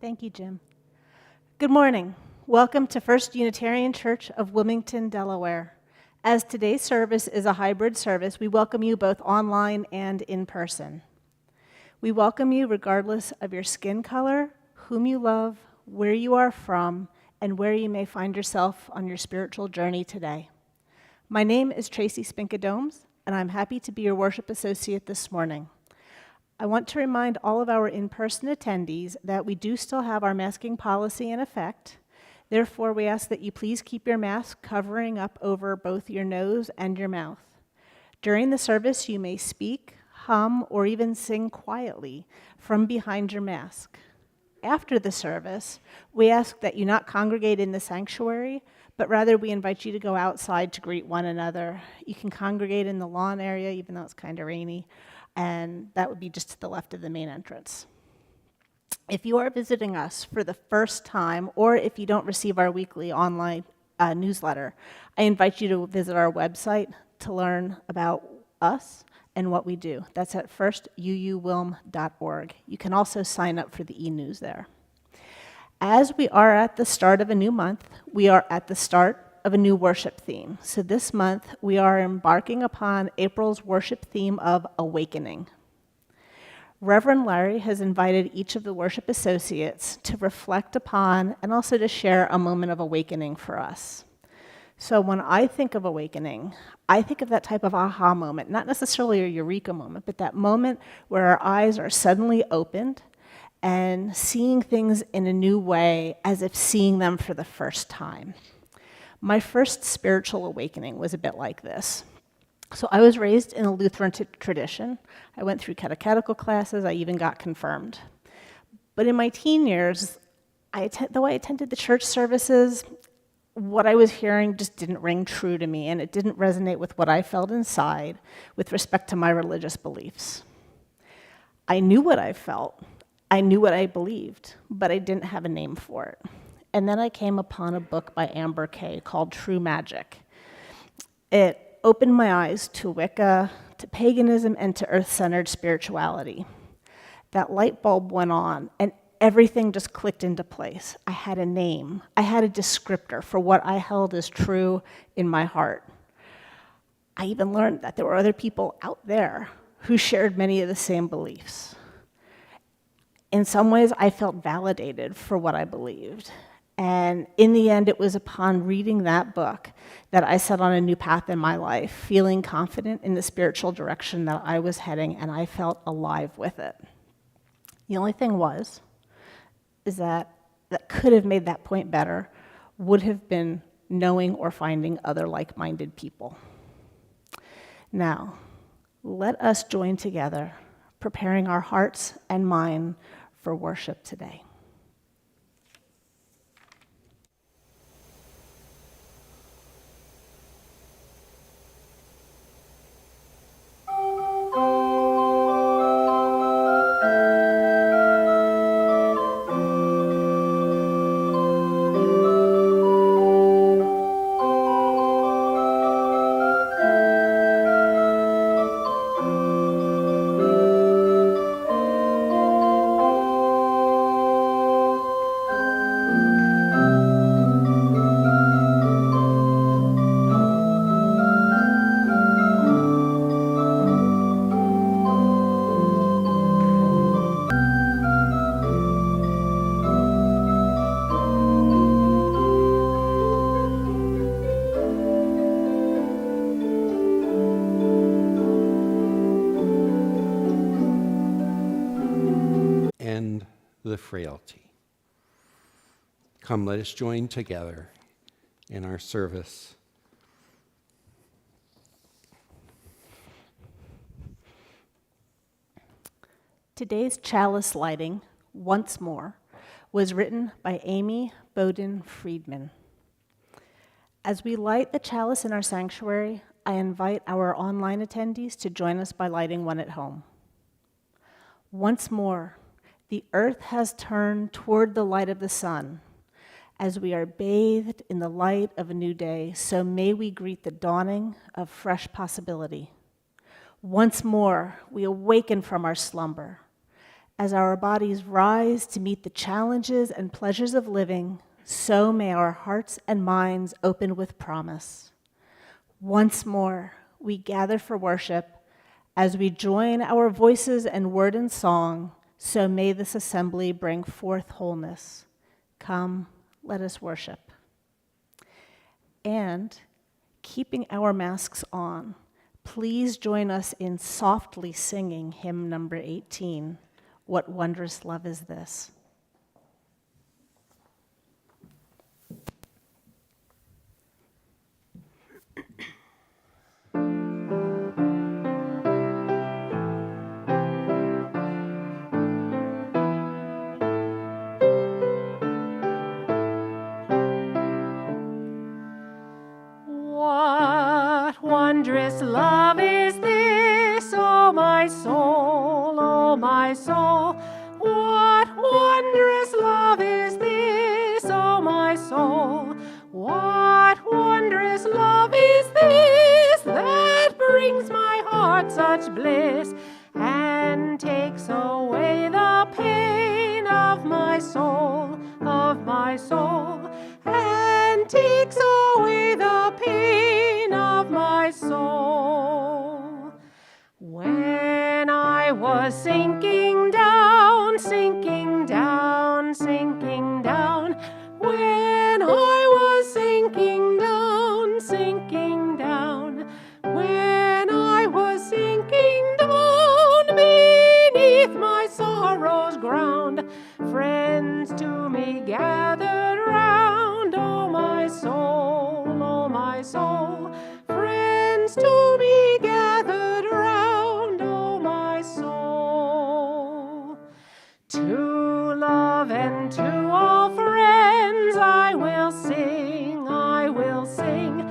Thank you, Jim. Good morning. Welcome to First Unitarian Church of Wilmington, Delaware. As today's service is a hybrid service, we welcome you both online and in person. We welcome you regardless of your skin color, whom you love, where you are from, and where you may find yourself on your spiritual journey today. My name is Tracy Spinkadomes, and I'm happy to be your worship associate this morning. I want to remind all of our in-person attendees that we do still have our masking policy in effect. Therefore, we ask that you please keep your mask covering up over both your nose and your mouth. During the service, you may speak, hum, or even sing quietly from behind your mask. After the service, we ask that you not congregate in the sanctuary, but rather we invite you to go outside to greet one another. You can congregate in the lawn area, even though it's kind of rainy, and that would be just to the left of the main entrance. If you are visiting us for the first time, or if you don't receive our weekly online newsletter, I invite you to visit our website to learn about us and what we do. That's at firstuuwilm.org. You can also sign up for the e-news there. As we are at the start of a new month, we are at the start of a new worship theme. So this month, we are embarking upon April's worship theme of Awakening. Reverend Larry has invited each of the worship associates to reflect upon and also to share a moment of awakening for us. So when I think of awakening, I think of that type of aha moment, not necessarily a eureka moment, but that moment where our eyes are suddenly opened and seeing things in a new way as if seeing them for the first time. My first spiritual awakening was a bit like this. So I was raised in a Lutheran tradition. I went through catechetical classes. I even got confirmed. But in my teen years, though I attended the church services, what I was hearing just didn't ring true to me, and it didn't resonate with what I felt inside with respect to my religious beliefs. I knew what I felt. I knew what I believed, but I didn't have a name for it. And then I came upon a book by Amber Kay called True Magic. It opened my eyes to Wicca, to paganism, and to earth-centered spirituality. That light bulb went on, and everything just clicked into place. I had a name. I had a descriptor for what I held as true in my heart. I even learned that there were other people out there who shared many of the same beliefs. In some ways, I felt validated for what I believed. And in the end, it was upon reading that book that I set on a new path in my life, feeling confident in the spiritual direction that I was heading, and I felt alive with it. The only thing is that could have made that point better would have been knowing or finding other like-minded people. Now, let us join together, preparing our hearts and mind for worship today. The frailty. Come, let us join together in our service. Today's chalice lighting, Once More, was written by Amy Bowden Friedman. As we light the chalice in our sanctuary, I invite our online attendees to join us by lighting one at home. Once more, the earth has turned toward the light of the sun. As we are bathed in the light of a new day, so may we greet the dawning of fresh possibility. Once more, we awaken from our slumber. As our bodies rise to meet the challenges and pleasures of living, so may our hearts and minds open with promise. Once more, we gather for worship. As we join our voices and word and song, so may this assembly bring forth wholeness. Come, let us worship. And, keeping our masks on, please join us in softly singing hymn number 18, What Wondrous Love Is This? What wondrous love is this, oh my soul, oh my soul? What wondrous love is this, oh my soul? What wondrous love is this that brings my heart such bliss and takes away the pain of my soul, and takes away the pain of my soul. When I was sinking down, sinking down, sinking down, when I was sinking down, sinking down, when I was sinking down beneath my sorrow's ground, friends to me gathered round, oh my soul, friends to me gathered round, oh my soul. To love and to all friends I will sing, I will sing.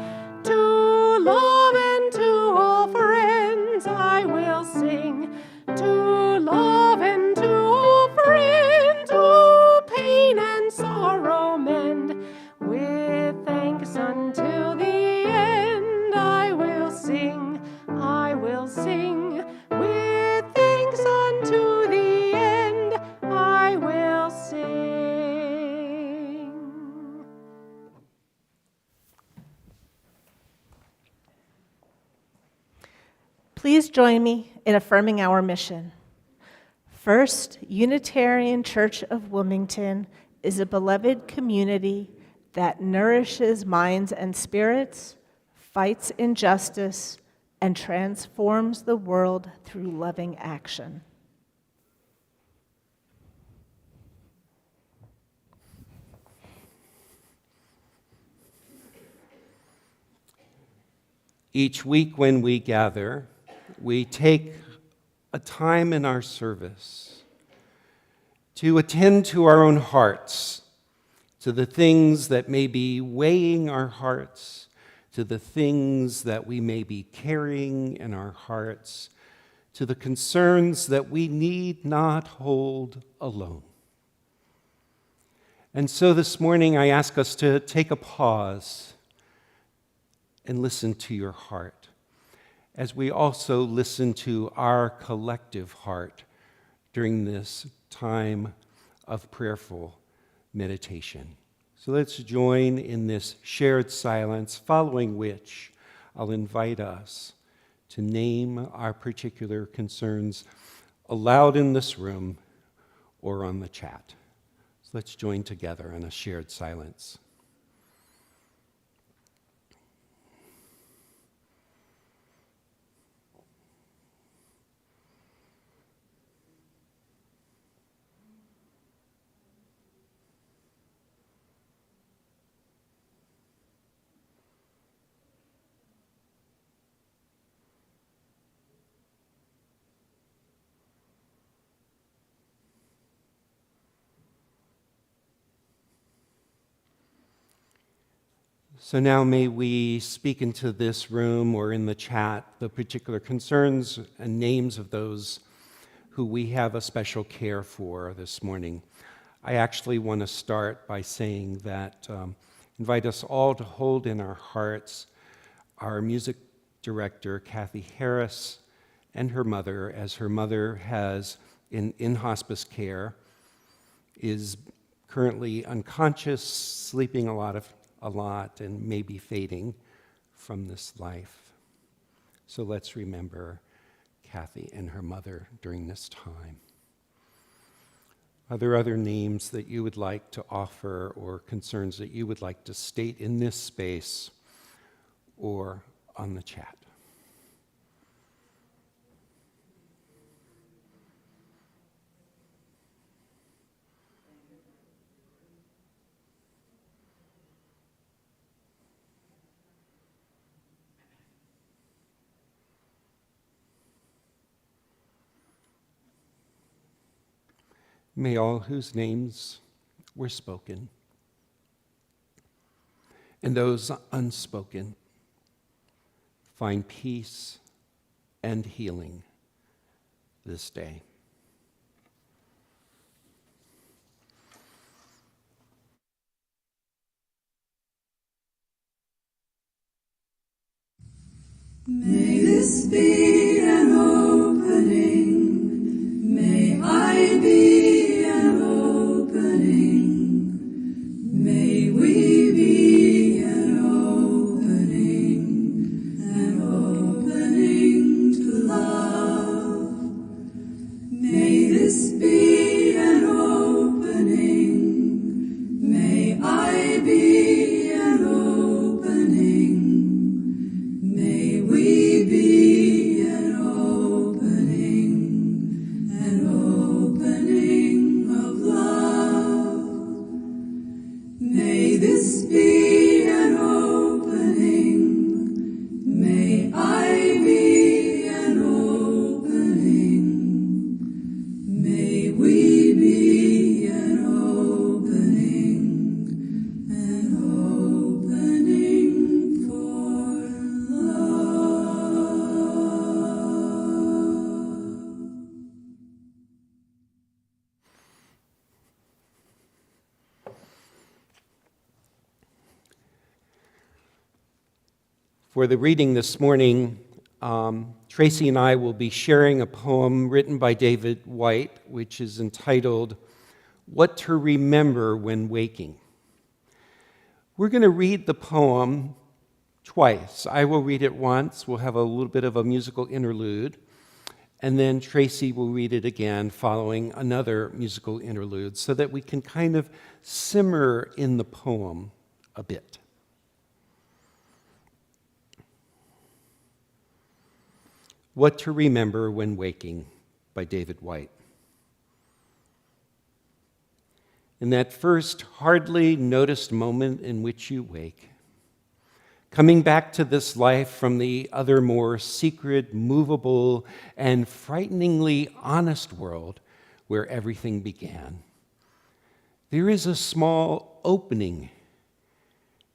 To love and to all friends I will sing. To love and to all friends, oh, pain and sorrow mend. With thanks until the end I will sing, I will sing. With thanks unto the end I will sing. Please join me in affirming our mission. First Unitarian Church of Wilmington is a beloved community that nourishes minds and spirits, fights injustice, and transforms the world through loving action. Each week when we gather, we take a time in our service to attend to our own hearts, to the things that may be weighing our hearts, to the things that we may be carrying in our hearts, to the concerns that we need not hold alone. And so this morning I ask us to take a pause and listen to your heart, as we also listen to our collective heart during this time of prayerful meditation. So let's join in this shared silence, following which I'll invite us to name our particular concerns aloud in this room or on the chat. So let's join together in a shared silence. So now may we speak into this room or in the chat the particular concerns and names of those who we have a special care for this morning. I actually want to start by saying that invite us all to hold in our hearts our music director, Kathy Harris, and her mother, as her mother has in hospice care, is currently unconscious, sleeping a lot, and maybe fading from this life. So let's remember Kathy and her mother during this time. Are there other names that you would like to offer or concerns that you would like to state in this space or on the chat? May all whose names were spoken and those unspoken find peace and healing this day. May this be an opening. May I be an opening. May we be an opening to love. May this be an opening. May I be an opening. May we be an opening of love. May this be an opening. May I be an opening. May we be an opening for love. For the reading this morning, Tracy and I will be sharing a poem written by David Whyte, which is entitled, What to Remember When Waking. We're going to read the poem twice. I will read it once. We'll have a little bit of a musical interlude. And then Tracy will read it again following another musical interlude so that we can kind of simmer in the poem a bit. What to Remember When Waking by David Whyte. In that first hardly noticed moment in which you wake, coming back to this life from the other more secret, movable, and frighteningly honest world where everything began, there is a small opening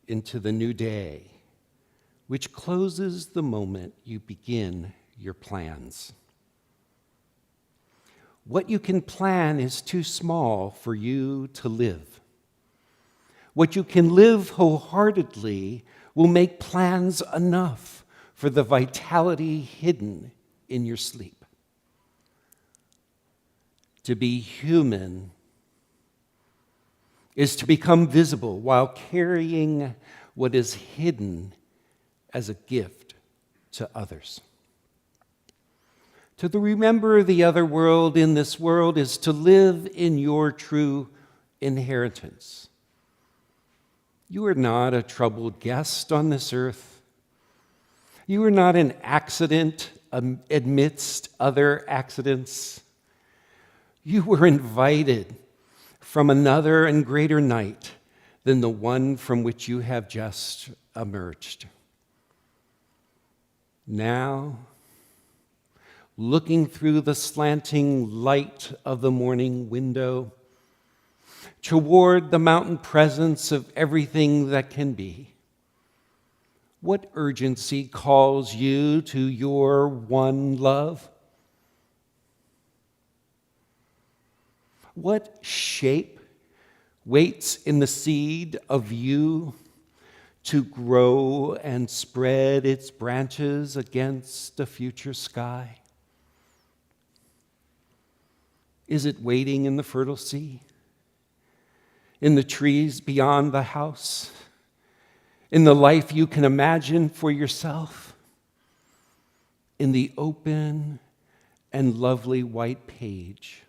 into the new day, which closes the moment you begin your plans. What you can plan is too small for you to live. What you can live wholeheartedly will make plans enough for the vitality hidden in your sleep. To be human is to become visible while carrying what is hidden as a gift to others. To remember the other world in this world is to live in your true inheritance. You are not a troubled guest on this earth. You are not an accident amidst other accidents. You were invited from another and greater night than the one from which you have just emerged. Now, looking through the slanting light of the morning window toward the mountain presence of everything that can be, what urgency calls you to your one love? What shape waits in the seed of you to grow and spread its branches against a future sky? Is it waiting in the fertile sea? In the trees beyond the house? In the life you can imagine for yourself? In the open and lovely white page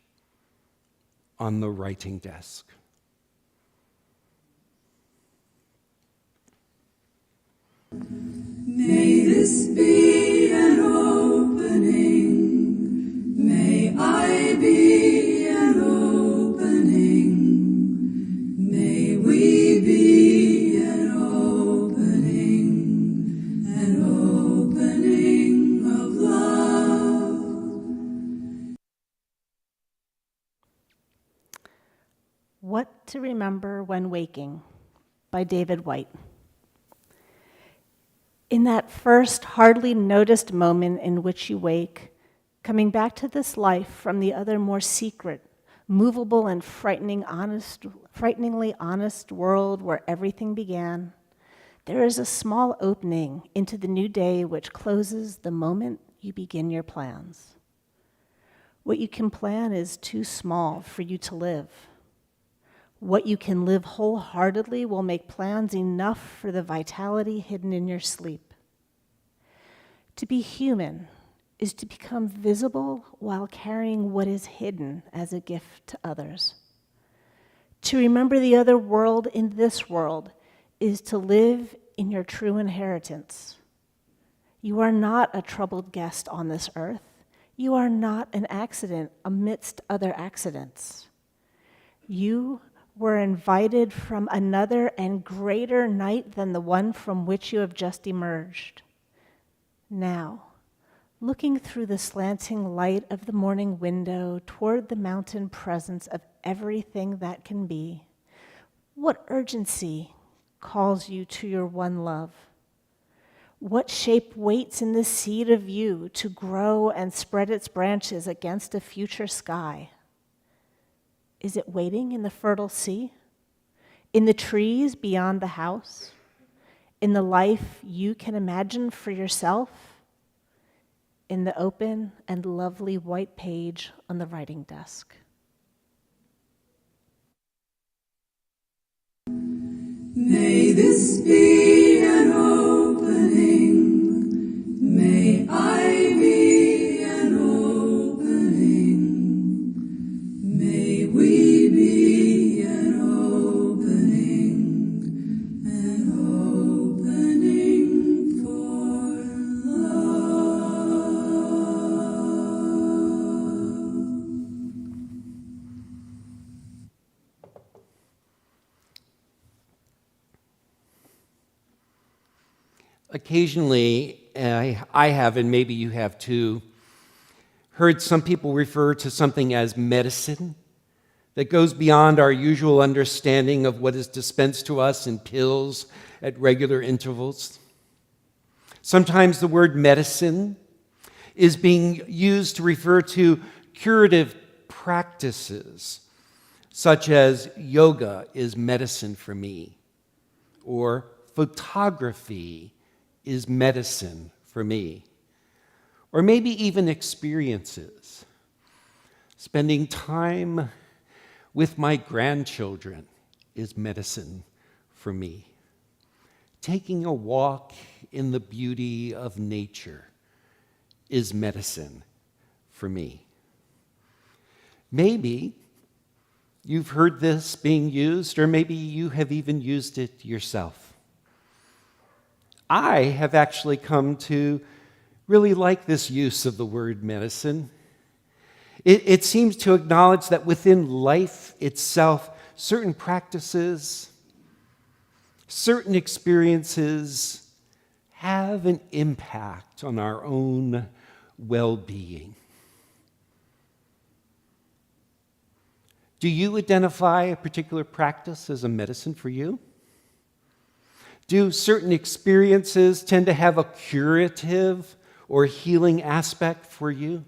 on the writing desk? May this be an opening. May I be an opening. May we be an opening of love. What to Remember When Waking by David Whyte. In that first hardly noticed moment in which you wake, coming back to this life from the other more secret, movable and frighteningly honest world where everything began, there is a small opening into the new day which closes the moment you begin your plans. What you can plan is too small for you to live. What you can live wholeheartedly will make plans enough for the vitality hidden in your sleep. To be human is to become visible while carrying what is hidden as a gift to others. To remember the other world in this world is to live in your true inheritance. You are not a troubled guest on this earth. You are not an accident amidst other accidents. You were invited from another and greater night than the one from which you have just emerged. Now, looking through the slanting light of the morning window toward the mountain presence of everything that can be, what urgency calls you to your one love? What shape waits in the seed of you to grow and spread its branches against a future sky? Is it waiting in the fertile sea? In the trees beyond the house? In the life you can imagine for yourself? In the open and lovely white page on the writing desk? May this be an opening. May I be an opening. May we be an opening for Occasionally, I have, and maybe you have too, heard some people refer to something as medicine that goes beyond our usual understanding of what is dispensed to us in pills at regular intervals. Sometimes the word medicine is being used to refer to curative practices, such as yoga is medicine for me, or photography is medicine for me, or maybe even experiences. Spending time with my grandchildren is medicine for me. Taking a walk in the beauty of nature is medicine for me. Maybe you've heard this being used, or maybe you have even used it yourself. I have actually come to really like this use of the word medicine. It seems to acknowledge that within life itself, certain practices, certain experiences have an impact on our own well-being. Do you identify a particular practice as a medicine for you? Do certain experiences tend to have a curative or healing aspect for you?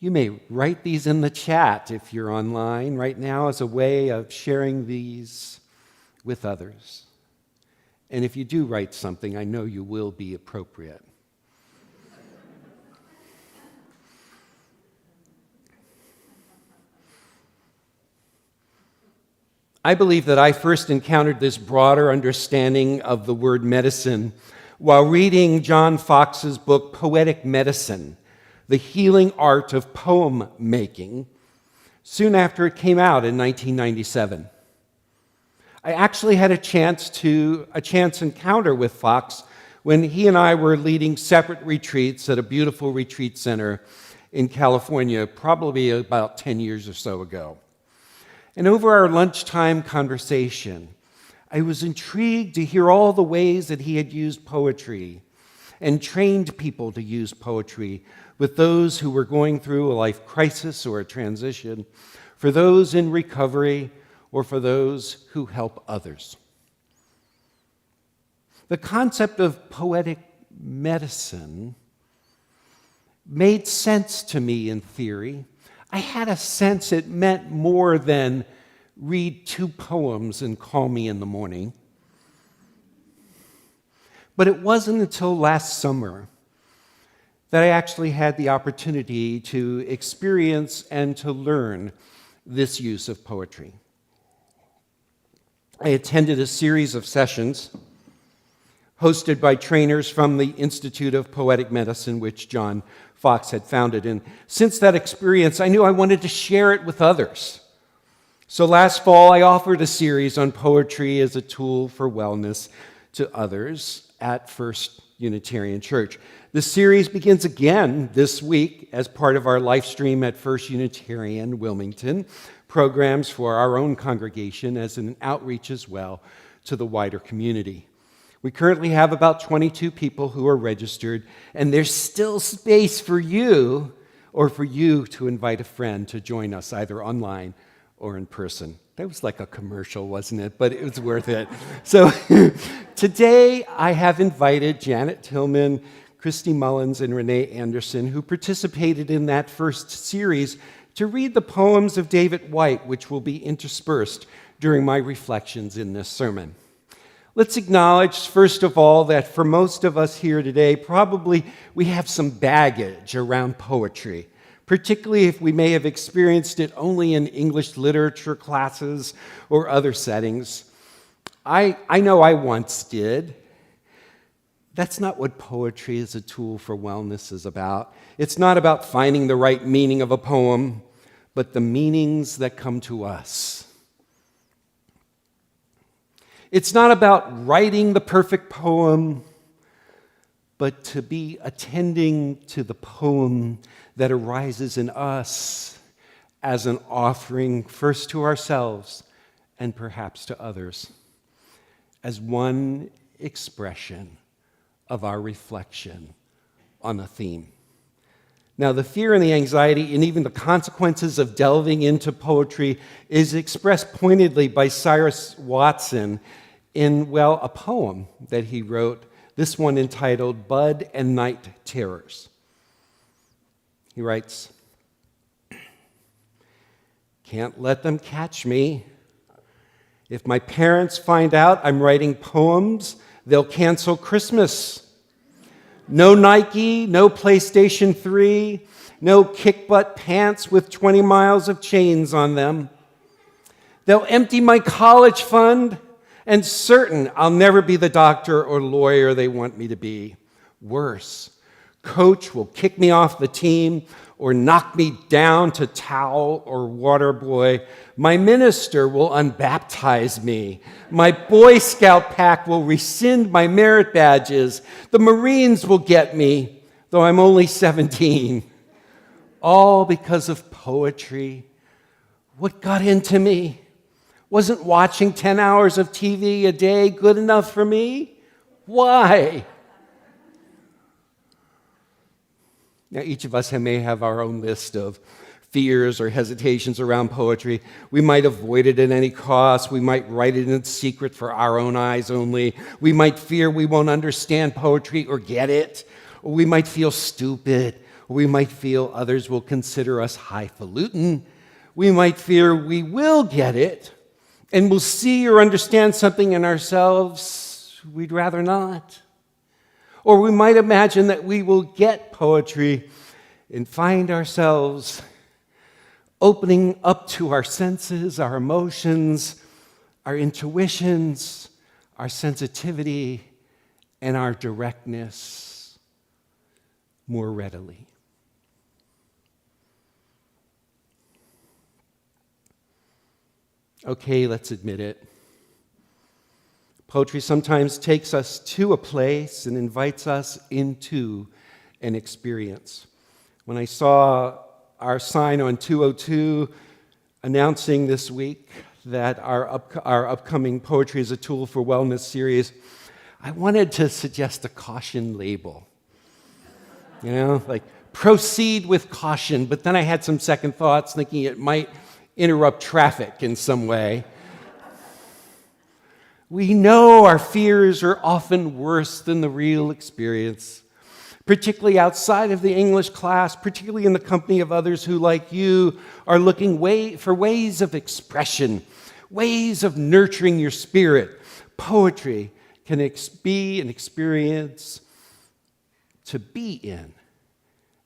You may write these in the chat if you're online right now as a way of sharing these with others. And if you do write something, I know you will be appropriate. I believe that I first encountered this broader understanding of the word medicine while reading John Fox's book, Poetic Medicine, The Healing Art of Poem Making, soon after it came out in 1997. I actually had a chance encounter with Fox when he and I were leading separate retreats at a beautiful retreat center in California, probably about 10 years or so ago. And over our lunchtime conversation, I was intrigued to hear all the ways that he had used poetry and trained people to use poetry with those who were going through a life crisis or a transition, for those in recovery, or for those who help others. The concept of poetic medicine made sense to me in theory. I had a sense it meant more than read 2 poems and call me in the morning. But it wasn't until last summer that I actually had the opportunity to experience and to learn this use of poetry. I attended a series of sessions hosted by trainers from the Institute of Poetic Medicine, which John Fox had founded. And since that experience, I knew I wanted to share it with others. So last fall, I offered a series on poetry as a tool for wellness to others at First Unitarian Church. The series begins again this week as part of our live stream at First Unitarian Wilmington, programs for our own congregation as an outreach as well to the wider community. We currently have about 22 people who are registered, and there's still space for you or for you to invite a friend to join us either online or in person. That was like a commercial, wasn't it? But it was worth it. So today I have invited Janet Tillman, Christy Mullins, and Renee Anderson, who participated in that first series, to read the poems of David Whyte, which will be interspersed during my reflections in this sermon. Let's acknowledge, first of all, that for most of us here today, probably we have some baggage around poetry, particularly if we may have experienced it only in English literature classes or other settings. I know I once did. That's not what poetry as a tool for wellness is about. It's not about finding the right meaning of a poem, but the meanings that come to us. It's not about writing the perfect poem, but to be attending to the poem that arises in us as an offering first to ourselves and perhaps to others, as one expression of our reflection on a theme. Now, the fear and the anxiety and even the consequences of delving into poetry is expressed pointedly by Cyrus Watson in, well, a poem that he wrote, this one entitled Bud and Night Terrors. He writes, "Can't let them catch me. If my parents find out I'm writing poems, they'll cancel Christmas. No Nike, no PlayStation 3, no kick-butt pants with 20 miles of chains on them. They'll empty my college fund, and certain I'll never be the doctor or lawyer they want me to be. Worse, coach will kick me off the team or knock me down to towel or water boy. My minister will unbaptize me. My Boy Scout pack will rescind my merit badges. The Marines will get me, though I'm only 17. All because of poetry. What got into me? Wasn't watching 10 hours of TV a day good enough for me? Why?" Now, each of us may have our own list of fears or hesitations around poetry. We might avoid it at any cost. We might write it in secret for our own eyes only. We might fear we won't understand poetry or get it. Or we might feel stupid. Or we might feel others will consider us highfalutin. We might fear we will get it and will see or understand something in ourselves we'd rather not. Or we might imagine that we will get poetry and find ourselves opening up to our senses, our emotions, our intuitions, our sensitivity, and our directness more readily. Okay, let's admit it. Poetry sometimes takes us to a place and invites us into an experience. When I saw our sign on 202 announcing this week that our upcoming Poetry as a Tool for Wellness series, I wanted to suggest a caution label. You know, like proceed with caution, but then I had some second thoughts thinking it might interrupt traffic in some way. We know our fears are often worse than the real experience, particularly outside of the English class, particularly in the company of others who, like you, are looking for ways of expression, ways of nurturing your spirit. Poetry can be an experience to be in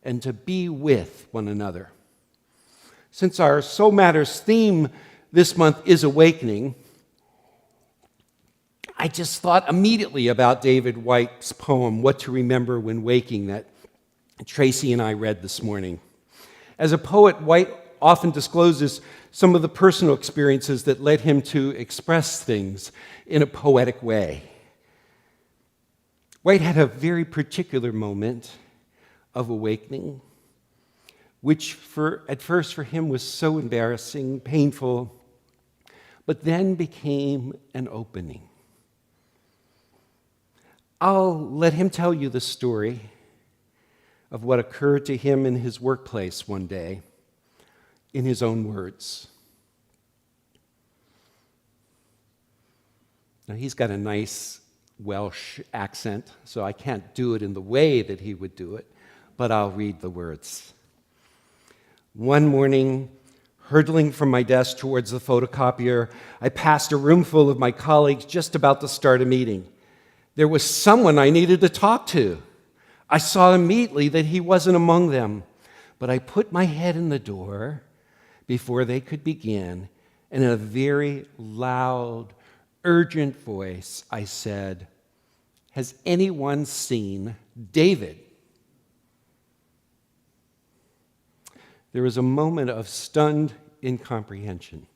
and to be with one another. Since our Soul Matters theme this month is awakening, I just thought immediately about David Whyte's poem, What to Remember When Waking, that Tracy and I read this morning. As a poet, Whyte often discloses some of the personal experiences that led him to express things in a poetic way. Whyte had a very particular moment of awakening, which at first for him was so embarrassing, painful, but then became an opening. I'll let him tell you the story of what occurred to him in his workplace one day, in his own words. Now, he's got a nice Welsh accent, so I can't do it in the way that he would do it, but I'll read the words. One morning, hurtling from my desk towards the photocopier, I passed a room full of my colleagues just about to start a meeting. There was someone I needed to talk to. I saw immediately that he wasn't among them, but I put my head in the door before they could begin, and in a very loud, urgent voice, I said, "Has anyone seen David?" There was a moment of stunned incomprehension,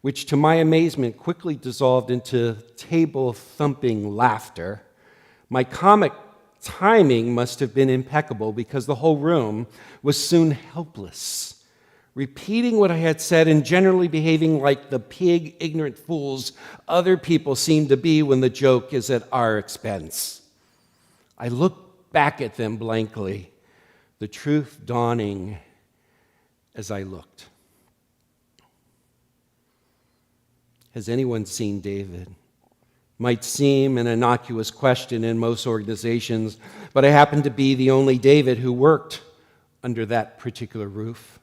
which to my amazement quickly dissolved into table-thumping laughter. My comic timing must have been impeccable because the whole room was soon helpless, repeating what I had said and generally behaving like the pig, ignorant fools other people seem to be when the joke is at our expense. I looked back at them blankly, the truth dawning as I looked. Has anyone seen David? Might seem an innocuous question in most organizations, but I happen to be the only David who worked under that particular roof.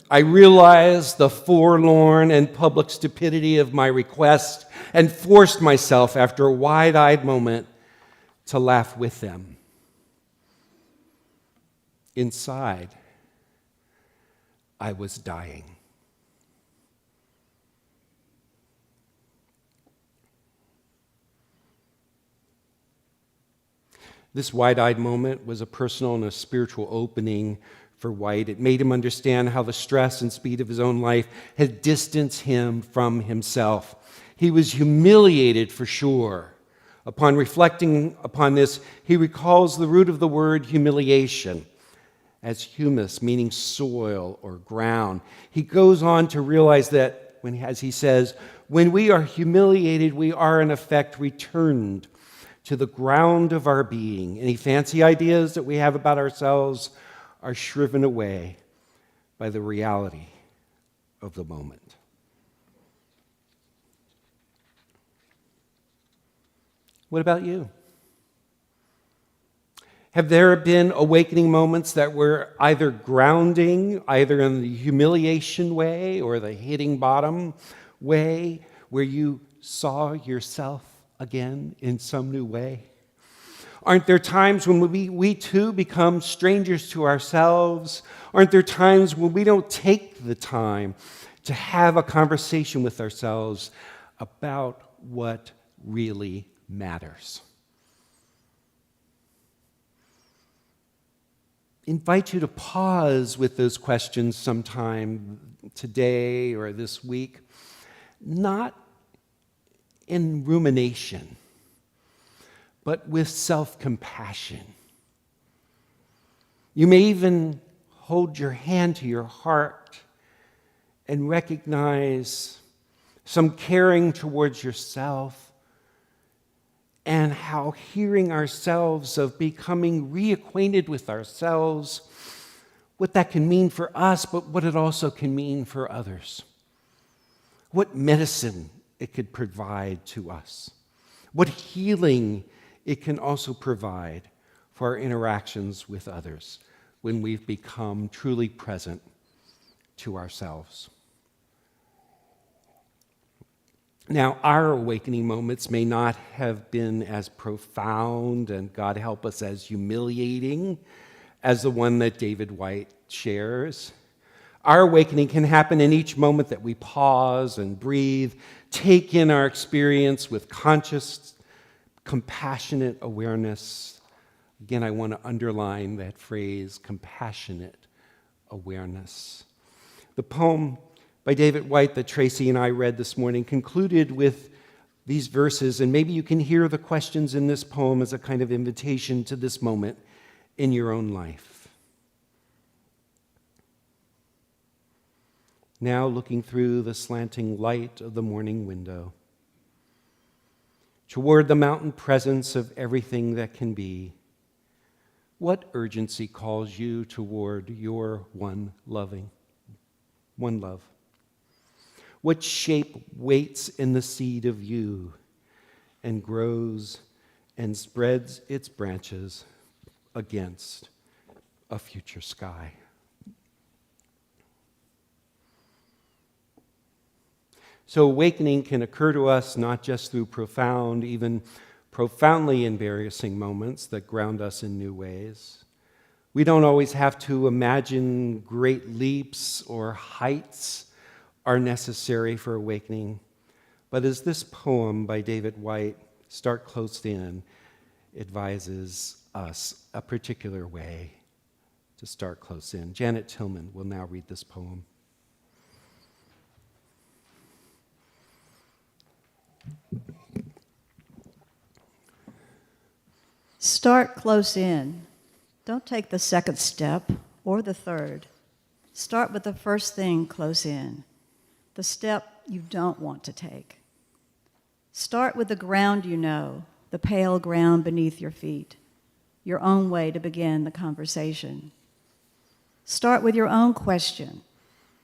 I realized the forlorn and public stupidity of my request and forced myself, after a wide-eyed moment, to laugh with them. Inside, I was dying. This wide-eyed moment was a personal and a spiritual opening for Whyte. It made him understand how the stress and speed of his own life had distanced him from himself. He was humiliated for sure. Upon reflecting upon this, he recalls the root of the word humiliation as humus, meaning soil or ground. He goes on to realize that, as he says, when we are humiliated, we are in effect returned to the ground of our being. Any fancy ideas that we have about ourselves are shriven away by the reality of the moment. What about you? Have there been awakening moments that were either grounding, either in the humiliation way or the hitting bottom way, where you saw yourself again in some new way? Aren't there times when we too become strangers to ourselves? Aren't there times when we don't take the time to have a conversation with ourselves about what really matters. Invite you to pause with those questions sometime today or this week, not in rumination, but with self-compassion. You may even hold your hand to your heart and recognize some caring towards yourself, and how hearing ourselves, of becoming reacquainted with ourselves, what that can mean for us, but what it also can mean for others. What medicine it could provide to us. What healing it can also provide for our interactions with others when we've become truly present to ourselves. Now, our awakening moments may not have been as profound, and God help us, as humiliating as the one that David Whyte shares. Our awakening can happen in each moment that we pause and breathe, take in our experience with conscious, compassionate awareness. Again, I want to underline that phrase, compassionate awareness. The poem by David Whyte that Tracy and I read this morning concluded with these verses, and maybe you can hear the questions in this poem as a kind of invitation to this moment in your own life. Now, looking through the slanting light of the morning window, toward the mountain presence of everything that can be, what urgency calls you toward your one love? What shape waits in the seed of you and grows and spreads its branches against a future sky? So awakening can occur to us not just through profound, even profoundly embarrassing moments that ground us in new ways. We don't always have to imagine great leaps or heights are necessary for awakening. But as this poem by David Whyte, Start Close In, advises us a particular way to start close in. Janet Tillman will now read this poem. Start close in. Don't take the second step or the third. Start with the first thing close in, the step you don't want to take. Start with the ground you know, the pale ground beneath your feet, your own way to begin the conversation. Start with your own question.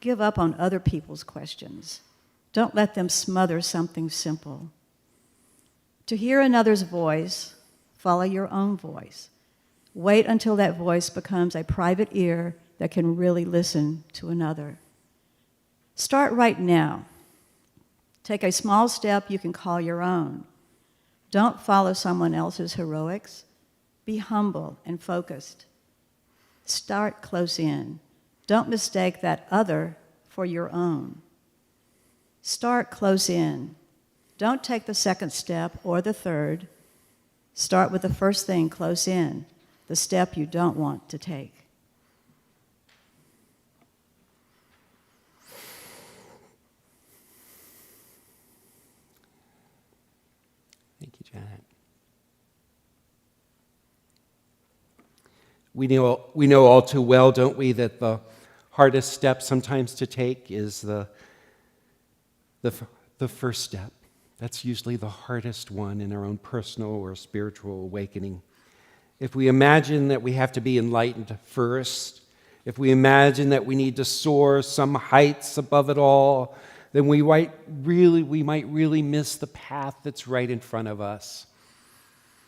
Give up on other people's questions. Don't let them smother something simple. To hear another's voice, follow your own voice. Wait until that voice becomes a private ear that can really listen to another. Start right now. Take a small step you can call your own. Don't follow someone else's heroics. Be humble and focused. Start close in. Don't mistake that other for your own. Start close in. Don't take the second step or the third. Start with the first thing close in, the step you don't want to take. Thank you, Janet. We know all too well, don't we, that the hardest step sometimes to take is the first step. That's usually the hardest one in our own personal or spiritual awakening. If we imagine that we have to be enlightened first, if we imagine that we need to soar some heights above it all, then we might really miss the path that's right in front of us.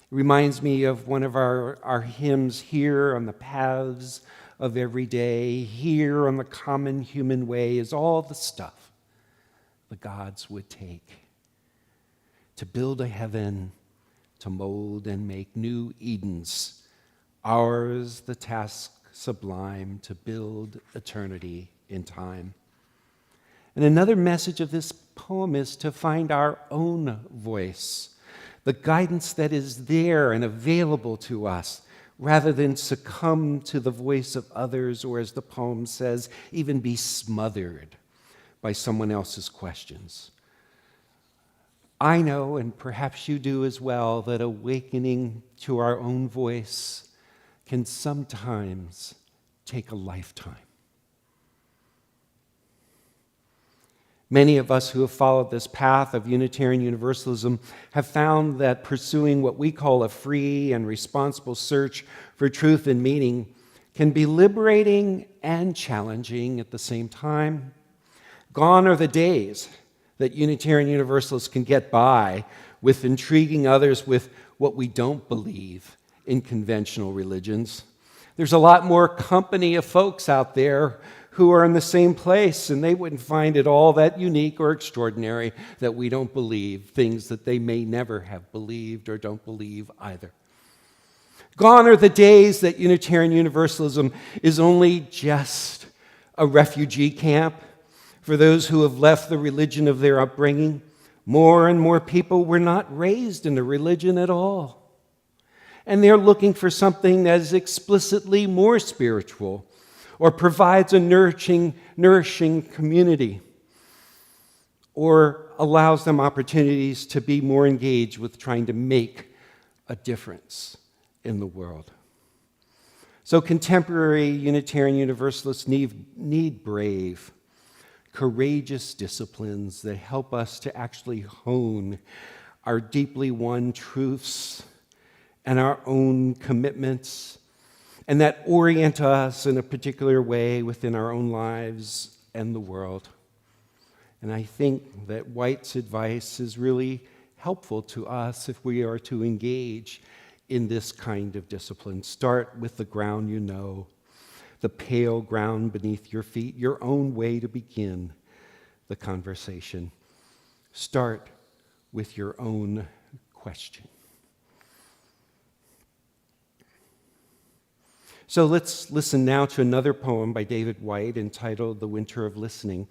It reminds me of one of our hymns, Here on the Paths of Every Day, here on the common human way is all the stuff the gods would take to build a heaven, to mold and make new Edens, ours the task sublime to build eternity in time. And another message of this poem is to find our own voice, the guidance that is there and available to us, rather than succumb to the voice of others, or as the poem says, even be smothered by someone else's questions. I know, and perhaps you do as well, that awakening to our own voice can sometimes take a lifetime. Many of us who have followed this path of Unitarian Universalism have found that pursuing what we call a free and responsible search for truth and meaning can be liberating and challenging at the same time. Gone are the days that Unitarian Universalists can get by with intriguing others with what we don't believe in conventional religions. There's a lot more company of folks out there who are in the same place, and they wouldn't find it all that unique or extraordinary that we don't believe things that they may never have believed or don't believe either. Gone are the days that Unitarian Universalism is only just a refugee camp for those who have left the religion of their upbringing. More and more people were not raised in a religion at all, and they're looking for something that is explicitly more spiritual, or provides a nourishing community, or allows them opportunities to be more engaged with trying to make a difference in the world. So contemporary Unitarian Universalists need brave, courageous disciplines that help us to actually hone our deeply one truths and our own commitments, and that orient us in a particular way within our own lives and the world. And I think that Whyte's advice is really helpful to us if we are to engage in this kind of discipline. Start with the ground you know, the pale ground beneath your feet, your own way to begin the conversation. Start with your own question. So let's listen now to another poem by David Whyte entitled The Winter of Listening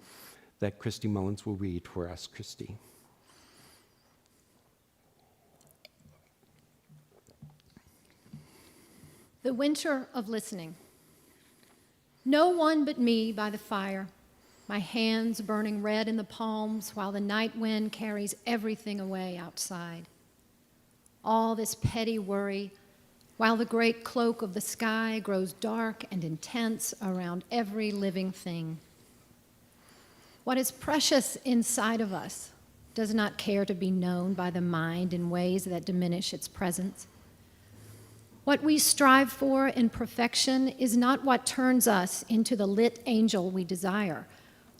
that Christy Mullins will read for us. Christy. The winter of listening. No one but me by the fire, my hands burning red in the palms while the night wind carries everything away outside. All this petty worry, while the great cloak of the sky grows dark and intense around every living thing. What is precious inside of us does not care to be known by the mind in ways that diminish its presence. What we strive for in perfection is not what turns us into the lit angel we desire.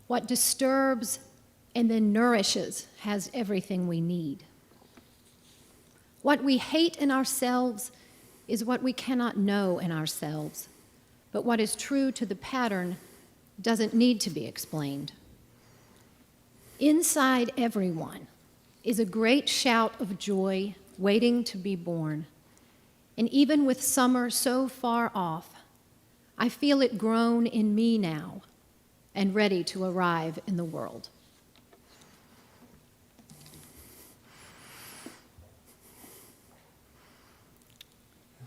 What disturbs and then nourishes has everything we need. What we hate in ourselves is what we cannot know in ourselves, but what is true to the pattern doesn't need to be explained. Inside everyone is a great shout of joy waiting to be born. And even with summer so far off, I feel it grown in me now and ready to arrive in the world.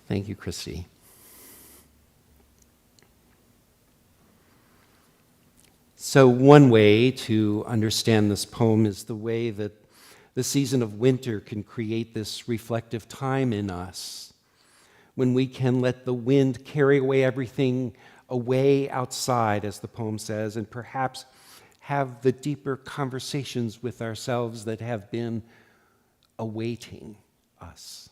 Thank you, Christy. So one way to understand this poem is the way that the season of winter can create this reflective time in us, when we can let the wind carry away everything away outside, as the poem says, and perhaps have the deeper conversations with ourselves that have been awaiting us.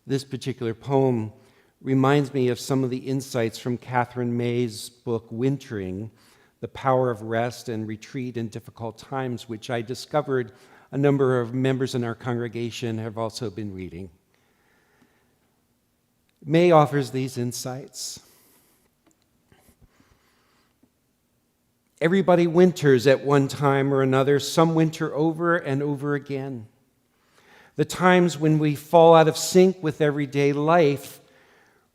This particular poem reminds me of some of the insights from Catherine May's book, Wintering, The Power of Rest and Retreat in Difficult Times, which I discovered a number of members in our congregation have also been reading. May offers these insights. Everybody winters at one time or another, some winter over and over again. The times when we fall out of sync with everyday life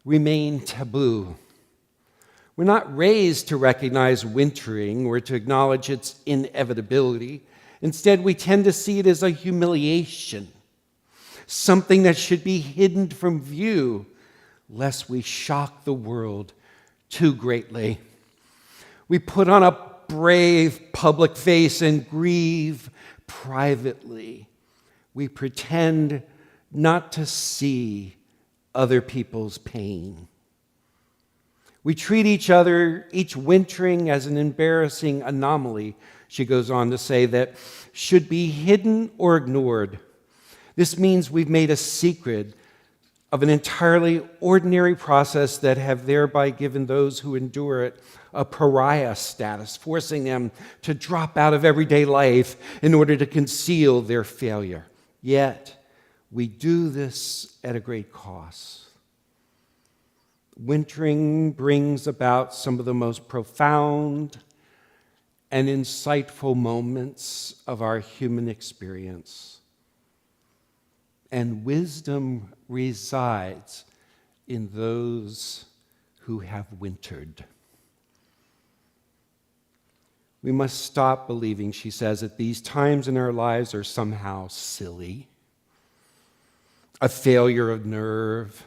remain taboo. We're not raised to recognize wintering or to acknowledge its inevitability. Instead, we tend to see it as a humiliation, something that should be hidden from view, lest we shock the world too greatly. We put on a brave public face and grieve privately. We pretend not to see other people's pain. We treat each wintering as an embarrassing anomaly, she goes on to say, that should be hidden or ignored. This means we've made a secret of an entirely ordinary process that have thereby given those who endure it a pariah status, forcing them to drop out of everyday life in order to conceal their failure. Yet, we do this at a great cost. Wintering brings about some of the most profound and insightful moments of our human experience. And wisdom resides in those who have wintered. We must stop believing, she says, that these times in our lives are somehow silly, a failure of nerve,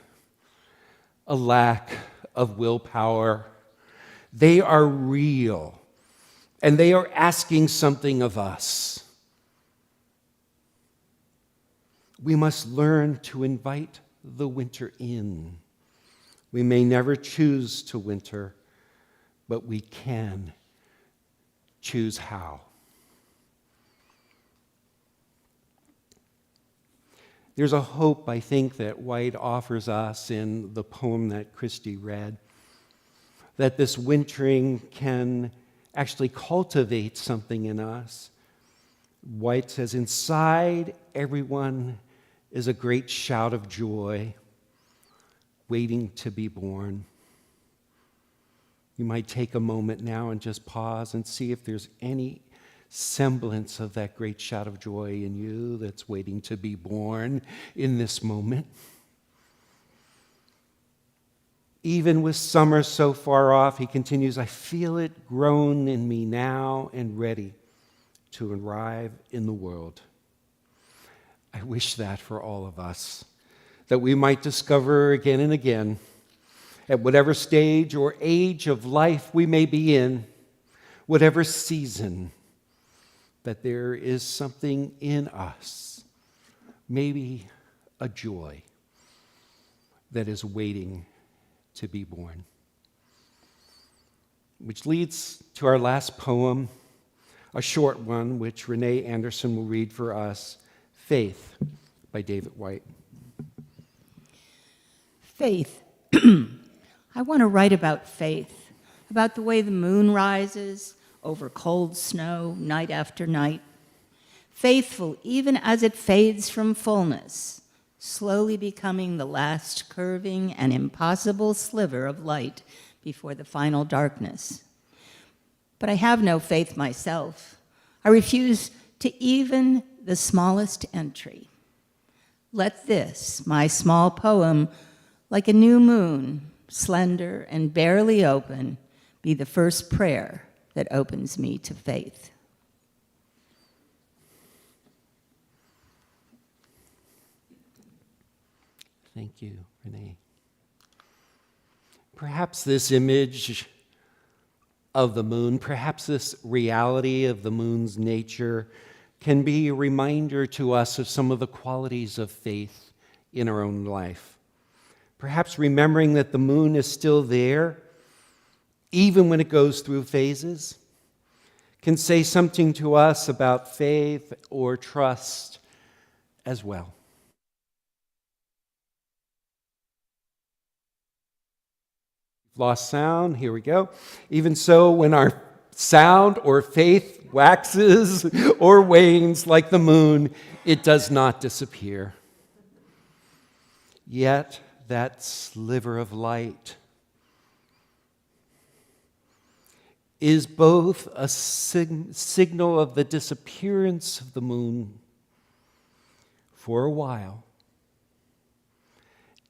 a lack of willpower. They are real, and they are asking something of us. We must learn to invite the winter in. We may never choose to winter, but we can choose how. There's a hope, I think, that Whyte offers us in the poem that Christy read, that this wintering can actually cultivate something in us. Whyte says, inside everyone is a great shout of joy waiting to be born. You might take a moment now and just pause and see if there's any semblance of that great shout of joy in you that's waiting to be born in this moment. Even with summer so far off, he continues, I feel it grown in me now and ready to arrive in the world. I wish that for all of us, that we might discover again and again, at whatever stage or age of life we may be in, whatever season, that there is something in us, maybe a joy that is waiting to be born. Which leads to our last poem, a short one, which Renee Anderson will read for us, Faith by David Whyte. Faith. I want to write about faith, about the way the moon rises over cold snow night after night, faithful even as it fades from fullness, slowly becoming the last curving and impossible sliver of light before the final darkness. But I have no faith myself. I refuse to even the smallest entry. Let this, my small poem, like a new moon, slender and barely open, be the first prayer that opens me to faith. Thank you, Renee. Perhaps this image of the moon, perhaps this reality of the moon's nature can be a reminder to us of some of the qualities of faith in our own life. Perhaps remembering that the moon is still there, even when it goes through phases, can say something to us about faith or trust as well. Lost sound, here we go. Even so, when our sound or faith waxes or wanes like the moon, it does not disappear. Yet, that sliver of light is both a signal of the disappearance of the moon for a while,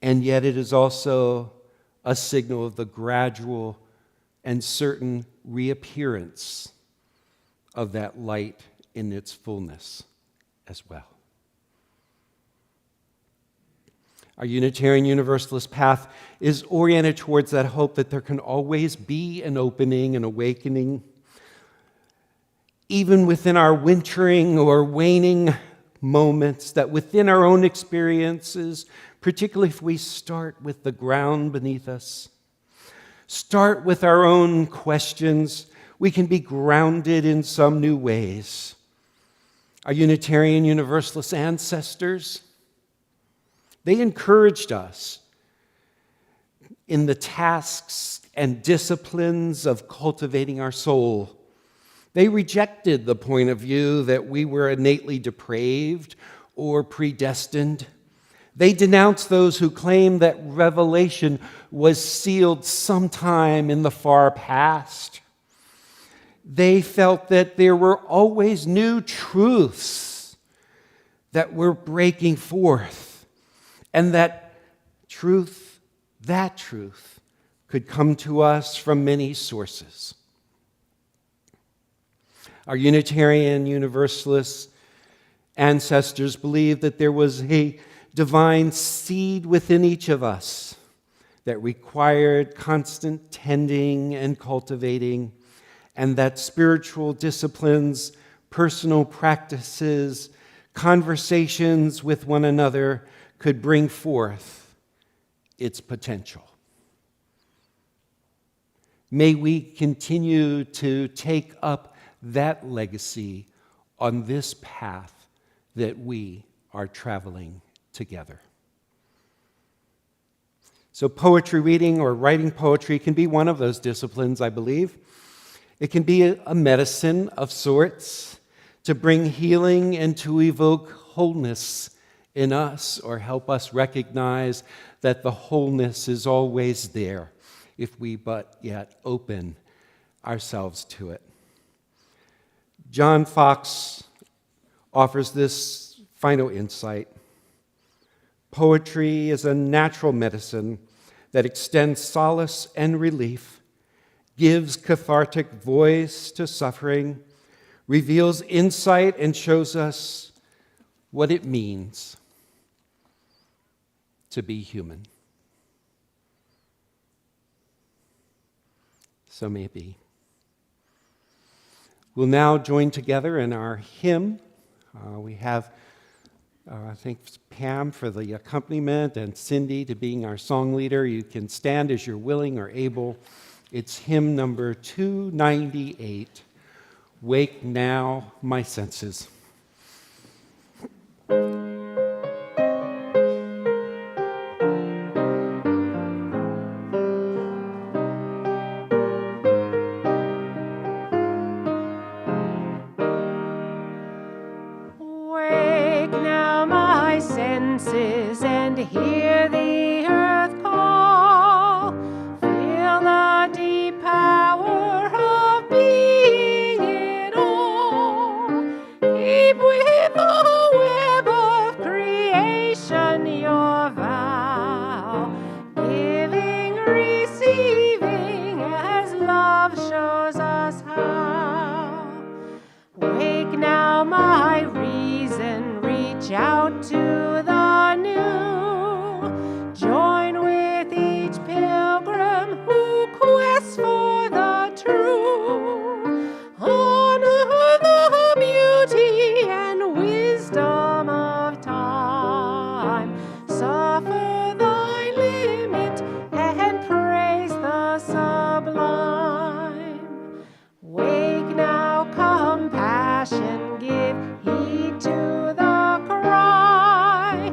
and yet it is also a signal of the gradual and certain reappearance of that light in its fullness as well. Our Unitarian Universalist path is oriented towards that hope that there can always be an opening, an awakening, even within our wintering or waning moments, that within our own experiences, particularly if we start with the ground beneath us, start with our own questions, we can be grounded in some new ways. Our Unitarian Universalist ancestors, they encouraged us in the tasks and disciplines of cultivating our soul. They rejected the point of view that we were innately depraved or predestined. They denounced those who claimed that revelation was sealed sometime in the far past. They felt that there were always new truths that were breaking forth, and that truth could come to us from many sources. Our Unitarian Universalist ancestors believed that there was a divine seed within each of us that required constant tending and cultivating, and that spiritual disciplines, personal practices, conversations with one another could bring forth its potential. May we continue to take up that legacy on this path that we are traveling together. So poetry reading or writing poetry can be one of those disciplines, I believe. It can be a medicine of sorts to bring healing and to evoke wholeness in us, or help us recognize that the wholeness is always there if we but yet open ourselves to it. John Fox offers this final insight. Poetry is a natural medicine that extends solace and relief, gives cathartic voice to suffering, reveals insight, and shows us what it means to be human. So may it be. We'll now join together in our hymn. We have, I think, Pam for the accompaniment and Cindy to being our song leader. You can stand as you're willing or able. It's hymn number 298, Wake Now My Senses. And hear the earth call. Feel the deep power of being in all. Keep with the web of creation your vow. Giving, receiving as love shows us how. Wake now, my reason, reach out to the new. Join with each pilgrim who quests for the true. Honor the beauty and wisdom of time. Suffer thy limit and praise the sublime. Wake now, compassion, give heed to the cry.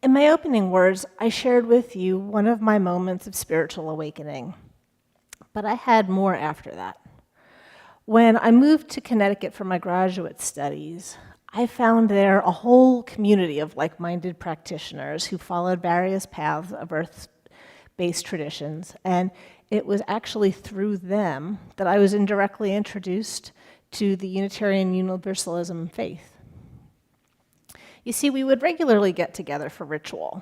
In my opening words, I shared with you one of my moments of spiritual awakening, but I had more after that. When I moved to Connecticut for my graduate studies, I found there a whole community of like-minded practitioners who followed various paths of earth-based traditions, and it was actually through them that I was indirectly introduced to the Unitarian Universalism faith. You see, we would regularly get together for ritual.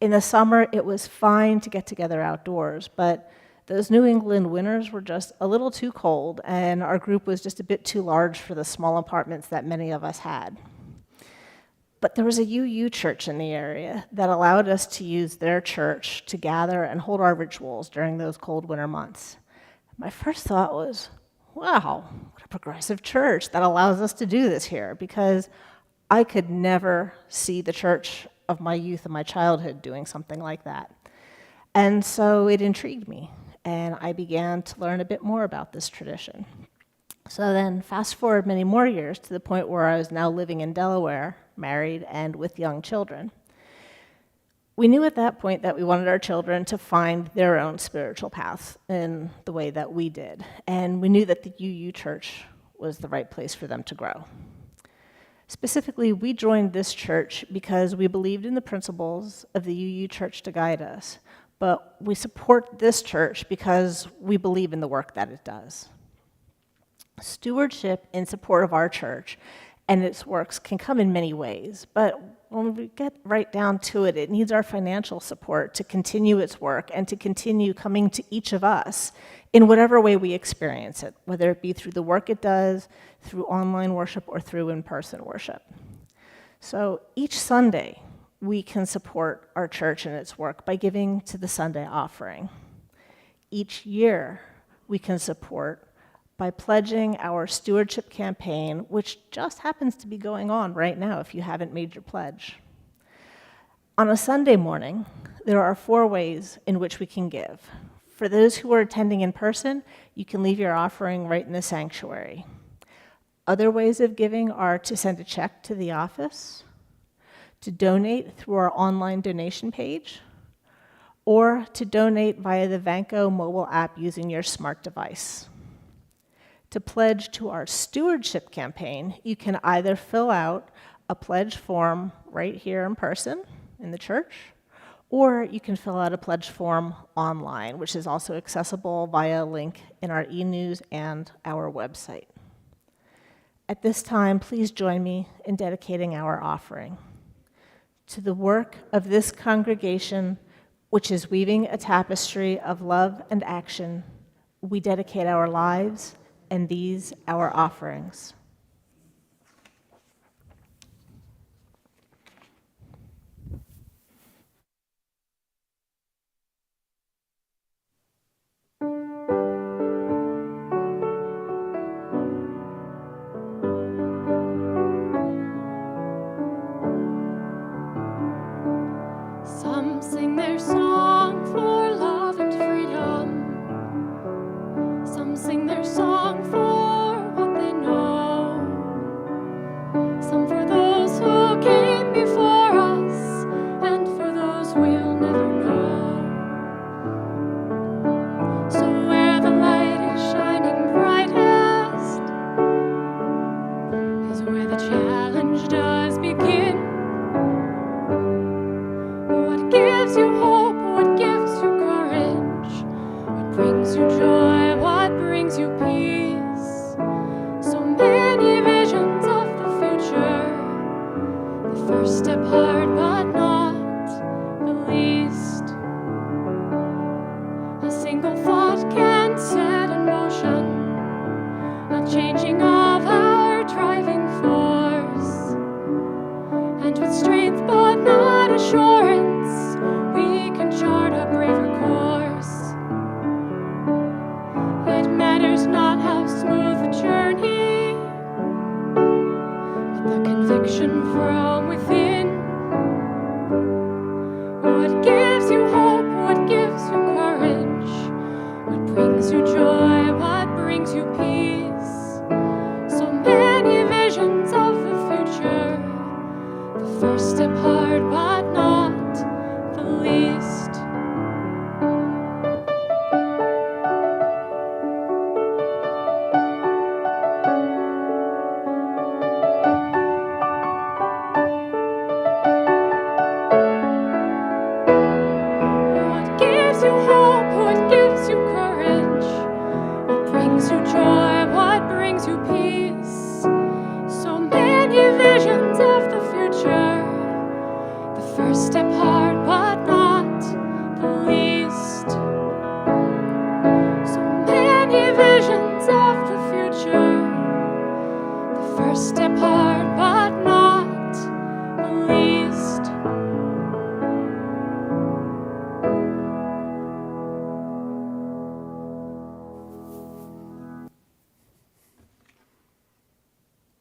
In the summer, it was fine to get together outdoors, but those New England winters were just a little too cold, and our group was just a bit too large for the small apartments that many of us had. But there was a UU church in the area that allowed us to use their church to gather and hold our rituals during those cold winter months. My first thought was, wow, what a progressive church that allows us to do this here, because I could never see the church of my youth and my childhood doing something like that. And so it intrigued me, and I began to learn a bit more about this tradition. So then fast forward many more years to the point where I was now living in Delaware, married and with young children. We knew at that point that we wanted our children to find their own spiritual paths in the way that we did, and we knew that the UU church was the right place for them to grow. Specifically, we joined this church because we believed in the principles of the UU church to guide us, but we support this church because we believe in the work that it does. Stewardship in support of our church and its works can come in many ways, but when we get right down to it, it needs our financial support to continue its work and to continue coming to each of us in whatever way we experience it, whether it be through the work it does, through online worship, or through in-person worship. So each Sunday, we can support our church and its work by giving to the Sunday offering. Each year, we can support by pledging our stewardship campaign, which just happens to be going on right now if you haven't made your pledge. On a Sunday morning, there are 4 ways in which we can give. For those who are attending in person, you can leave your offering right in the sanctuary. Other ways of giving are to send a check to the office, to donate through our online donation page, or to donate via the Vanco mobile app using your smart device. To pledge to our stewardship campaign, you can either fill out a pledge form right here in person in the church, or you can fill out a pledge form online, which is also accessible via a link in our e-news and our website. At this time, please join me in dedicating our offering. To the work of this congregation, which is weaving a tapestry of love and action, we dedicate our lives and these our offerings. Some sing their song for love and freedom. Some sing their song for what they know. Some for those who came before us, and for those we'll never know. So where the light is shining brightest is where the challenge does begin. What gives you hope? What gives you courage? What brings you joy? What brings you peace? So many visions of the future. The first step hard, but not the least. A single thought can set in motion a changing of our driving force. And with strength but not assurance, we can chart a braver course. It matters not how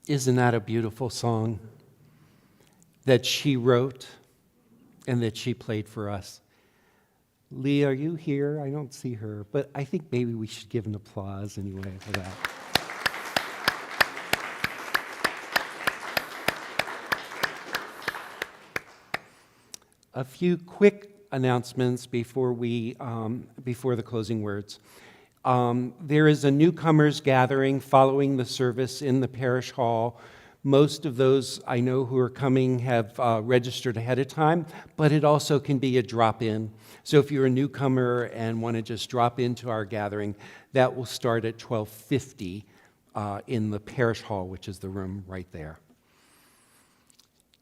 Isn't that a beautiful song that she wrote and that she played for us? Lee, are you here? I don't see her, but I think maybe we should give an applause anyway for that. A few quick announcements before the closing words. There is a newcomers gathering following the service in the parish hall. Most of those I know who are coming have registered ahead of time, but it also can be a drop-in. So if you're a newcomer and want to just drop into our gathering, that will start at 12:50 in the parish hall, which is the room right there.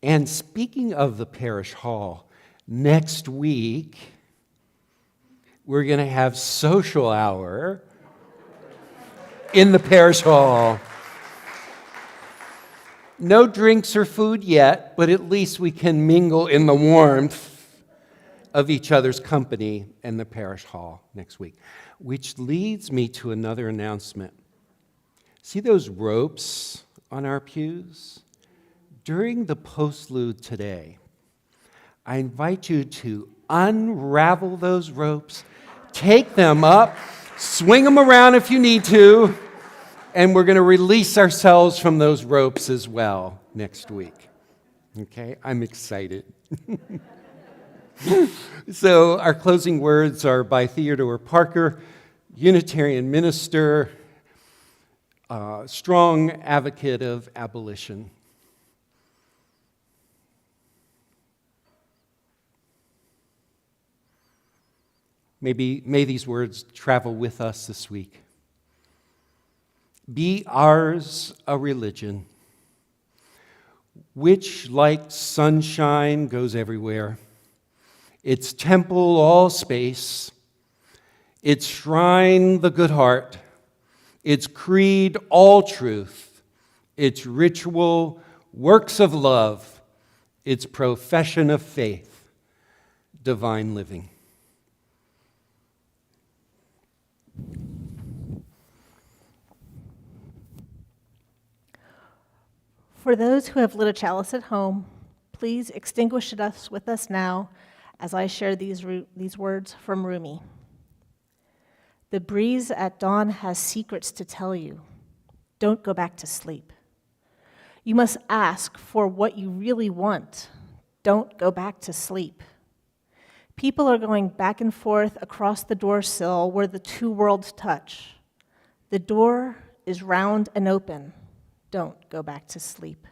And speaking of the parish hall, next week, we're going to have social hour in the parish hall. No drinks or food yet, but at least we can mingle in the warmth of each other's company in the parish hall next week. Which leads me to another announcement. See those ropes on our pews? During the postlude today, I invite you to unravel those ropes, take them up, swing them around if you need to, and we're going to release ourselves from those ropes as well next week. Okay? I'm excited. So our closing words are by Theodore Parker, Unitarian minister, strong advocate of abolition. May these words travel with us this week. Be ours a religion which, like sunshine, goes everywhere. Its temple, all space. Its shrine, the good heart. Its creed, all truth. Its ritual, works of love. Its profession of faith, divine living. For those who have lit a chalice at home, please extinguish it with us now as I share these words from Rumi. The breeze at dawn has secrets to tell you. Don't go back to sleep. You must ask for what you really want. Don't go back to sleep. People are going back and forth across the door sill where the two worlds touch. The door is round and open. Don't go back to sleep.